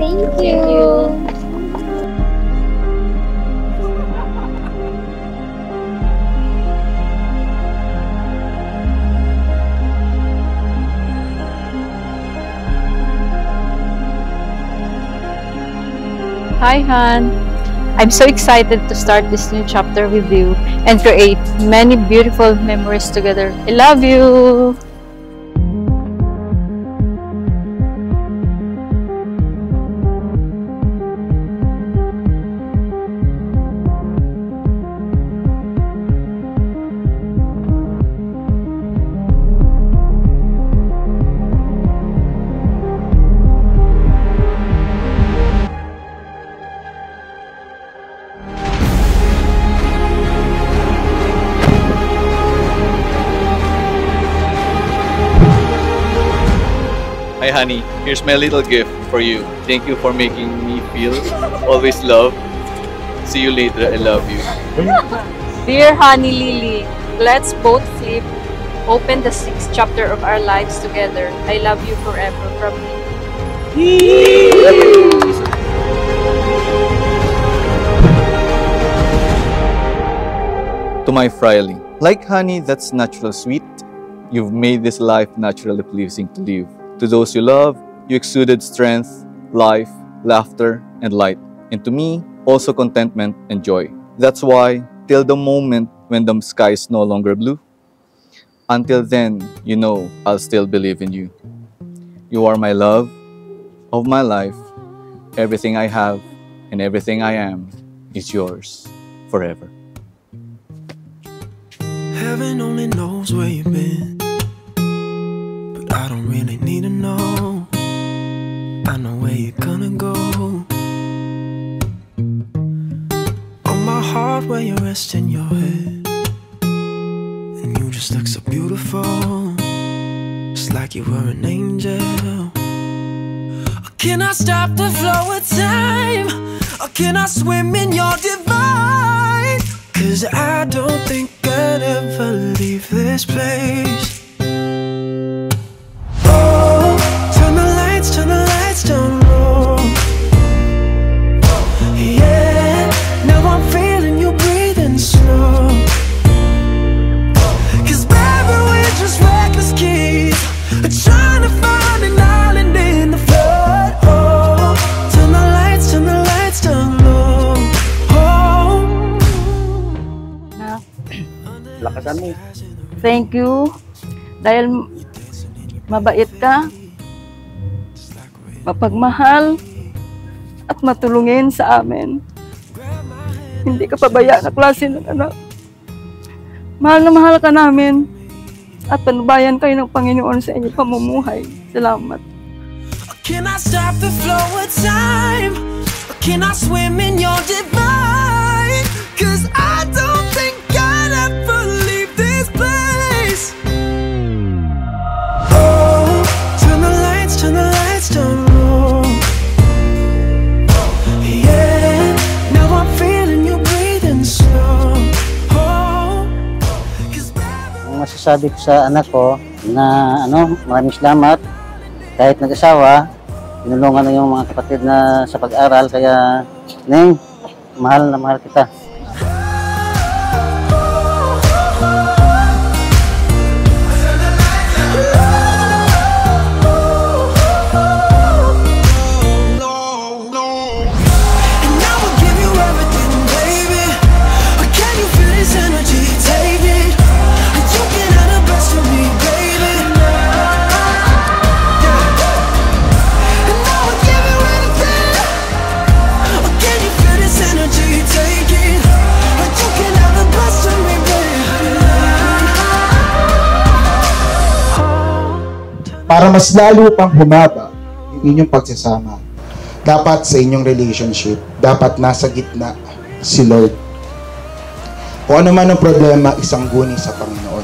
Thank you. Thank you. Hi, Han. I'm so excited to start this new chapter with you and create many beautiful memories together. I love you. Hi honey, here's my little gift for you. Thank you for making me feel always loved. See you later, I love you. Dear Honey Lily, let's both flip open the 6th chapter of our lives together. I love you forever from me. To my Friley, like honey that's natural sweet, you've made this life naturally pleasing to live. To those you love, you exuded strength, life, laughter, and light. And to me, also contentment and joy. That's why, till the moment when the sky is no longer blue, until then, you know I'll still believe in you. You are my love of my life. Everything I have and everything I am is yours forever. Heaven only knows where you've been, but I don't really need to know. I know where you're gonna go. On my heart where you're resting your head, and you just look so beautiful, just like you were an angel. Can I stop the flow of time, or can I swim in your divine? 'Cause I don't think I'd ever leave this place. Oh, turn the lights down low. Yeah, now I'm feeling you breathing slow. 'Cause baby, we're just reckless kids, trying to find an island in the flood. Oh, turn the lights down low. Oh, Lakasan mo. Thank you. Dahil mabait ka, mapagmahal, at matulungin sa amin. Hindi ka pabaya na klase ng anak. Mahal na mahal ka namin. At panubayan kayo ng Panginoon sa inyong pamumuhay. Salamat. can I stop the flow of time? Or can I swim in your divine? 'Cause I don't think I'd ever leave this place. Oh, turn the lights down low. Yeah, now I'm feeling you breathing slow. Oh, 'cause Ang masasabi ko sa anak ko na maraming salamat. Kahit nag-asawa, tinulungan na yung mga kapatid na sa pag-aral. Kaya, Neng, mahal na mahal kita. Para mas lalo pang humaba yung inyong pagsasama, dapat sa inyong relationship, dapat nasa gitna si Lord. Kung ano man ang problema, isang guni sa Panginoon.